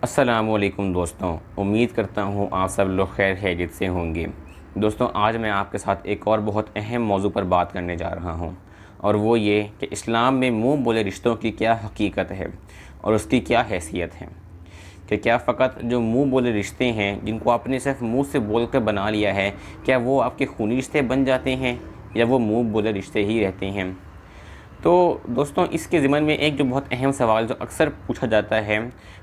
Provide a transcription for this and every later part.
अस्सलामुअलैकुम दोस्तों, उम्मीद करता हूँ आप सब लोग खैर खैरियत से होंगे। दोस्तों, आज मैं आपके साथ एक और बहुत अहम मौजू पर बात करने जा रहा हूँ और वो ये कि इस्लाम में मुँह बोले रिश्तों की क्या हकीकत है और उसकी क्या हैसियत है। कि क्या फ़कत जो मुँह बोले रिश्ते हैं जिनको आपने सिर्फ मुँह से बोल कर बना लिया है, क्या वो आपके खूनी रिश्ते बन जाते हैं या वो मुँह बोले रिश्ते ही रहते हैं। तो दोस्तों, इसके ज़िम्मन में एक जो बहुत अहम सवाल जो अक्सर पूछा जाता है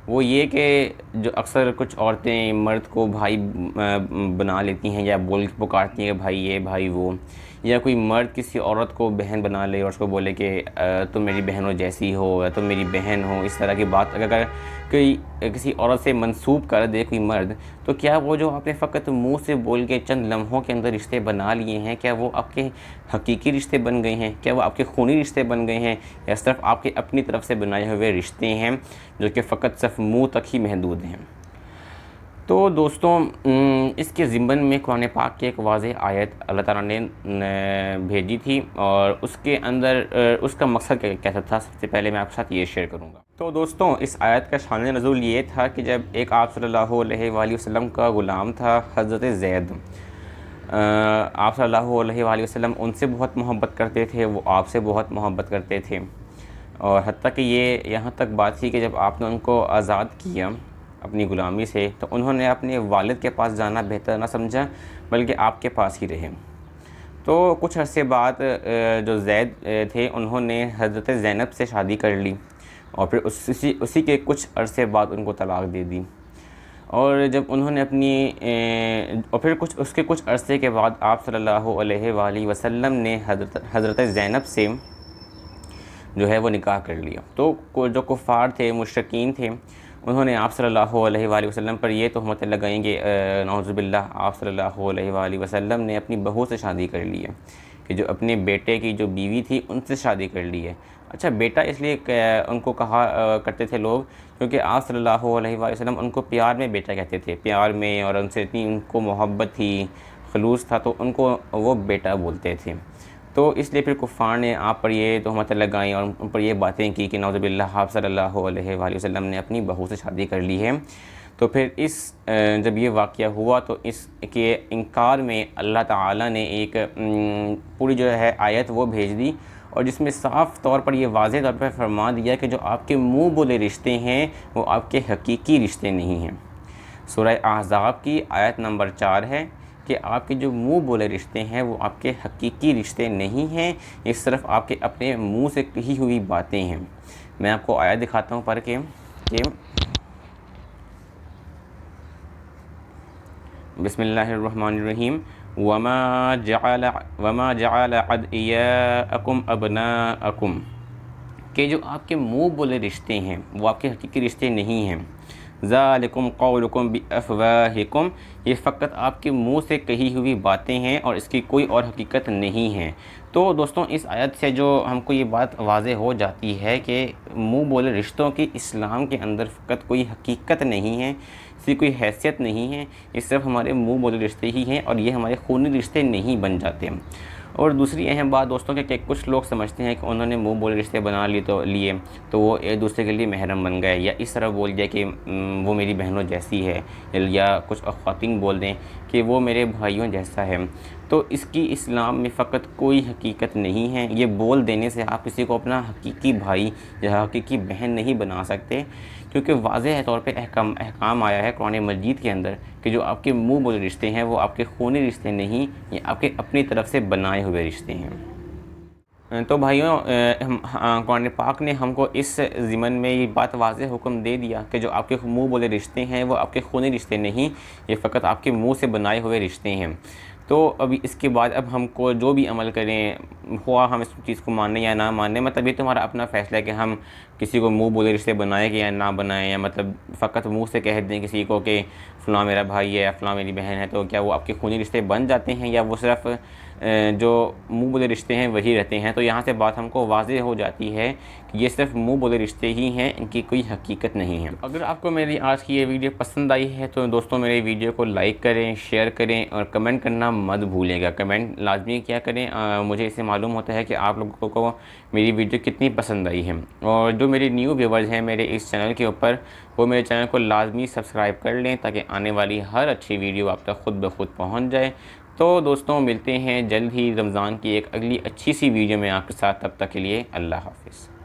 वो ये कि जो अक्सर कुछ औरतें मर्द को भाई बना लेती हैं या बोल के पुकारती हैं कि भाई ये भाई वो, या कोई मर्द किसी औरत को बहन बना ले और उसको बोले कि तुम मेरी बहनों जैसी हो या तुम मेरी बहन हो। इस तरह की बात अगर कोई किसी औरत से मंसूब कर दे कोई मर्द, तो क्या वो जो आपने फ़कत मुंह से बोल के चंद लम्हों के अंदर रिश्ते बना लिए हैं, क्या वो आपके हकीकी रिश्ते बन गए हैं, क्या वो आपके खूनी रिश्ते बन गए हैं, या सिर्फ आपके अपनी तरफ से बनाए हुए रिश्ते हैं जो कि फ़कत सिर्फ मुंह तक ही महदूद हैं। तो दोस्तों, इसके ज़िम्मन में कुरान पाक की एक वाज़ेह आयत अल्लाह ताला ने भेजी थी और उसके अंदर उसका मकसद क्या था, सबसे पहले मैं आपके साथ ये शेयर करूँगा। तो दोस्तों, इस आयत का शान नज़ूल ये था कि जब एक आप सल्लल्लाहु अलैहि वसल्लम का ग़ुलाम था हज़रत ज़ैद, आप सल्लल्लाहु अलैहि वसल्लम उनसे बहुत मोहब्बत करते थे, वो आपसे बहुत मोहब्बत करते थे। और हत्ता कि ये यहाँ तक बात थी कि जब आपने उनको आज़ाद किया अपनी ग़ुलामी से, तो उन्होंने अपने वालिद के पास जाना बेहतर ना समझा, बल्कि आपके पास ही रहे। तो कुछ अरसे बाद जो ज़ैद थे उन्होंने हज़रत ज़ैनब से शादी कर ली और फिर उसी के कुछ अरसे बाद उनको तलाक़ दे दी। और जब उन्होंने और फिर कुछ अरसे के बाद आप सल्लल्लाहु अलैहि वसल्लम ने हज़रत ज़ैनब से जो है वो निकाह कर लिया। तो जो कुफ़ार थे, मुशरिकीन थे, उन्होंने आप सल्लल्लाहु अलैहि वसल्लम पर ये तोहमतें लगाएंगे नऊज़ुबिल्लाह, आप सल्लल्लाहु अलैहि वसल्लम ने अपनी बहू से शादी कर ली है, कि जो अपने बेटे की जो बीवी थी उनसे शादी कर ली है। अच्छा, बेटा इसलिए उनको कहा करते थे लोग क्योंकि आप सल्लल्लाहु अलैहि वसल्लम उनको प्यार में बेटा कहते थे, प्यार में, और उनसे इतनी उनको मोहब्बत थी, खलूस था, तो उनको वो बेटा बोलते थे। तो इसलिए फिर कुफ़ार ने आप पर ये तोहमतें लगाई और उन पर ये बातें की कि नऊज़ुबिल्लाह, आप सल्लल्लाहु अलैहि वसल्लम ने अपनी बहू से शादी कर ली है। तो फिर जब ये वाक़या हुआ तो इसके इनकार में अल्लाह ताला ने एक पूरी जो है आयत वो भेज दी, और जिसमें साफ़ तौर पर ये वाज़ेह तौर पर फरमा दिया कि जो आपके मुँह बोले रिश्ते हैं वो आपके हकीकी रिश्ते नहीं हैं। सूरह अहज़ाब की आयत नंबर 4 है कि आपके जो मुँह बोले रिश्ते हैं वो आपके हकीकी रिश्ते नहीं हैं, ये सिर्फ़ आपके अपने मुँह से कही हुई बातें हैं। मैं आपको आयत दिखाता हूँ पढ़ के कि बिस्मिल्लाहिर्रहमानिर्रहीम, वमा जअल अदइयाअकुम अबनाअकुम, कि जो आपके मुँह बोले रिश्ते हैं वो आपके हकीकी रिश्ते नहीं हैं। ज़ालिकुम क़ौलुकुम बिअफ़वाहिकुम, ये फ़कत आपके मुंह से कही हुई बातें हैं और इसकी कोई और हकीकत नहीं है। तो दोस्तों, इस आयत से जो हमको ये बात वाज़ेह हो जाती है कि मुंह बोले रिश्तों की इस्लाम के अंदर फ़कत कोई हकीकत नहीं है, इसकी कोई हैसियत नहीं है, ये सिर्फ हमारे मुंह बोले रिश्ते ही हैं और ये हमारे खूनी रिश्ते नहीं बन जाते। और दूसरी अहम बात दोस्तों कि कुछ लोग समझते हैं कि उन्होंने मुँह बोले रिश्ते बना लिए तो वो एक दूसरे के लिए महरम बन गए, या इस तरह बोल दिया कि वो मेरी बहनों जैसी है, या कुछ ख़वातीन बोल दें कि वो मेरे भाइयों जैसा है। तो इसकी इस्लाम में फ़कत कोई हकीकत नहीं है। ये बोल देने से आप किसी को अपना हकीकी भाई या हकीकी बहन नहीं बना सकते, क्योंकि वाज़ेह तौर पे अहकाम आया है कुरान मजीद के अंदर कि जो आपके मुँह बोले रिश्ते हैं वो आपके खूनी रिश्ते नहीं, ये आपके अपनी तरफ से बनाए हुए रिश्ते हैं। तो भाइयों, कुरान पाक ने हमको इस ज़िमन में ये बात वाज़ेह हुक्म दे दिया कि जो आपके मुँह बोले रिश्ते हैं वो आपके खूनी रिश्ते नहीं, ये फ़कत आपके मुँह से बनाए हुए रिश्ते हैं। तो अभी इसके बाद अब हमको जो भी अमल करें, हुआ हम इस चीज़ को माने या ना माने, मतलब ये तो हमारा अपना फ़ैसला है कि हम किसी को मुँह बोले रिश्ते बनाएं कि या ना बनाएं, या मतलब फ़कत मुँह से कह दें किसी को कि फ़लाँ मेरा भाई है या फ़लाँ मेरी बहन है, तो क्या वो आपके खूनी रिश्ते बन जाते हैं या वो सिर्फ़ जो मुँह बोले रिश्ते हैं वही रहते हैं। तो यहाँ से बात हमको वाज़ेह हो जाती है कि ये सिर्फ मुँह बोले रिश्ते ही हैं, इनकी कोई हकीकत नहीं है। अगर आपको मेरी आज की ये वीडियो पसंद आई है तो दोस्तों मेरी वीडियो को लाइक करें, शेयर करें और कमेंट करना मत भूलिएगा। कमेंट लाजमी क्या करें, मुझे इससे मालूम होता है कि आप लोगों को मेरी वीडियो कितनी पसंद आई है। और जो मेरे न्यू व्यूवर्स हैं मेरे इस चैनल के ऊपर, वो मेरे चैनल को लाजमी सब्सक्राइब कर लें ताकि आने वाली हर अच्छी वीडियो आप तक खुद ब खुद पहुँच जाए। तो दोस्तों मिलते हैं जल्द ही रमज़ान की एक अगली अच्छी सी वीडियो में आपके साथ। तब तक के लिए अल्लाह हाफ़िज़।